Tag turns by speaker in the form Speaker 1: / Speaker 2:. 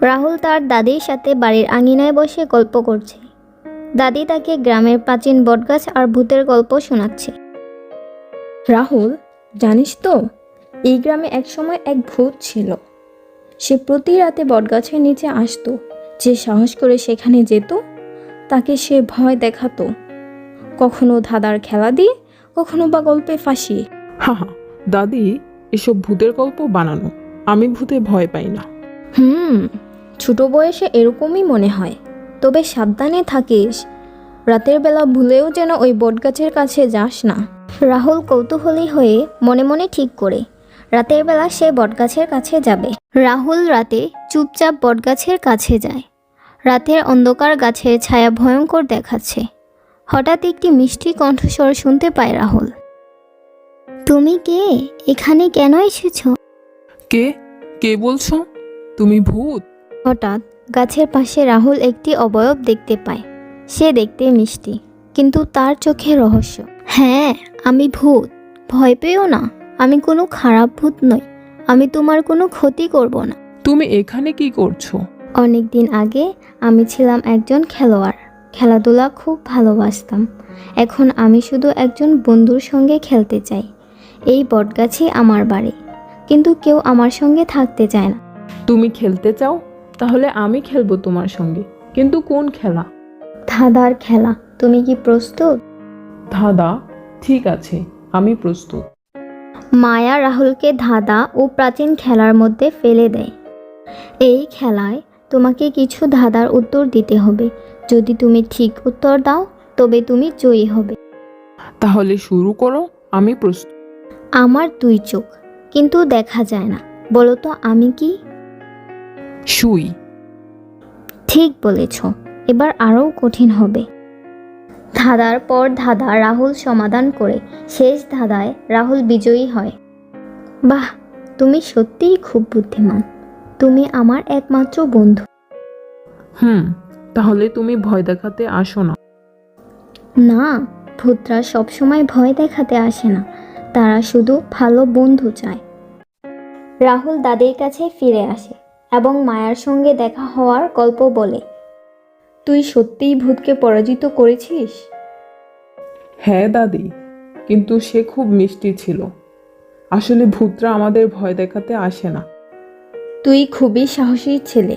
Speaker 1: রাহুল তার দাদির সাথে বাড়ির আঙিনায় বসে গল্প করছে। দাদি তাকে গ্রামের প্রাচীন বটগাছ আর ভূতের গল্প শোনাচ্ছে।
Speaker 2: রাহুল, জানিস তো এই গ্রামে একসময় এক ভূত ছিল। সে প্রতি রাতে বটগাছের নিচে আসতো। যে সাহস করে সেখানে যেত তাকে সে ভয় দেখাতো, কখনো ধাঁধার খেলা দিয়ে, কখনো বা গল্পে ফাঁসিয়ে।
Speaker 3: হা হা, দাদি, এসব ভূতের গল্প বানানো। আমি ভূতে ভয় পাই না।
Speaker 2: ছোট বয়সে এরকমই মনে হয়, তবে সাবধানে থাকিস। রাতের বেলা ভুলেও যেন ওই বটগাছের কাছে যাস না।
Speaker 1: রাহুল কৌতূহলী হয়ে মনে মনে ঠিক করে রাতের বেলা সে বটগাছের কাছে যাবে। রাহুল রাতে চুপচাপ বটগাছের কাছে যায়। রাতের অন্ধকার গাছের ছায়া ভয়ঙ্কর দেখাচ্ছে। হঠাৎ একটি মিষ্টি কণ্ঠস্বর শুনতে পায় রাহুল। তুমি কে? এখানে কেন এসেছো?
Speaker 3: কে কে বলছো? তুমি ভূত?
Speaker 1: হঠাৎ গাছের পাশে রাহুল একটি অবয়ব দেখতে পায়। সে দেখতে মিষ্টি, কিন্তু তার চোখে রহস্য। হ্যাঁ, আমি ভূত। ভয় পেও না, আমি কোনো খারাপ ভূত নই। আমি তোমার কোনো ক্ষতি করব না।
Speaker 3: তুমি এখানে কি করছো?
Speaker 1: অনেক দিন আগে আমি ছিলাম একজন খেলোয়াড়। খেলাধুলা খুব ভালোবাসতাম। এখন আমি শুধু একজন বন্ধুর সঙ্গে খেলতে চাই। এই বটগাছই আমার বাড়ি, কিন্তু কেউ আমার সঙ্গে থাকতে চায় না।
Speaker 3: তুমি খেলতে চাও? তাহলে আমি খেলবো তোমার সঙ্গে, কিন্তু কোন খেলা?
Speaker 1: ধাঁধার খেলা। তুমি কি প্রস্তুত?
Speaker 3: ধাঁধা? ঠিক আছে, আমি প্রস্তুত।
Speaker 1: মায়া রাহুলকে ধাঁধা ও প্রাচীন খেলার মধ্যে ফেলে দেয়। এই খেলায় তোমাকে কিছু ধাঁধার উত্তর দিতে হবে। যদি তুমি ঠিক উত্তর দাও তবে তুমি জয়ী হবে।
Speaker 3: তাহলে শুরু করো, আমি প্রস্তুত।
Speaker 1: আমার দুই চোখ, কিন্তু দেখা যায় না। বলো তো আমি কি?
Speaker 3: সুই।
Speaker 1: ঠিক বলেছ। এবার আরও কঠিন হবে। ধাঁধার পর ধাঁধা রাহুল সমাধান করে শেষ ধাঁধায় রাহুল বিজয়ী হয়। বাহ, তুমি সত্যিই খুব বুদ্ধিমান। তুমি আমার একমাত্র বন্ধু।
Speaker 3: তাহলে তুমি ভয় দেখাতে আসো না।
Speaker 1: না, ভূতরা সবসময় ভয় দেখাতে আসে না। তারা শুধু ভালো বন্ধু চায়। রাহুল দাদির কাছে ফিরে আসে এবং মায়ার সঙ্গে দেখা হওয়ার গল্প বলে।
Speaker 2: তুই সত্যিই ভূতকে পরাজিত করেছিস?
Speaker 3: হ্যাঁ দাদি, কিন্তু সে খুব মিষ্টি ছিল। আসলে ভূতরা আমাদের ভয় দেখাতে আসে না।
Speaker 2: তুই খুবই সাহসী ছেলে।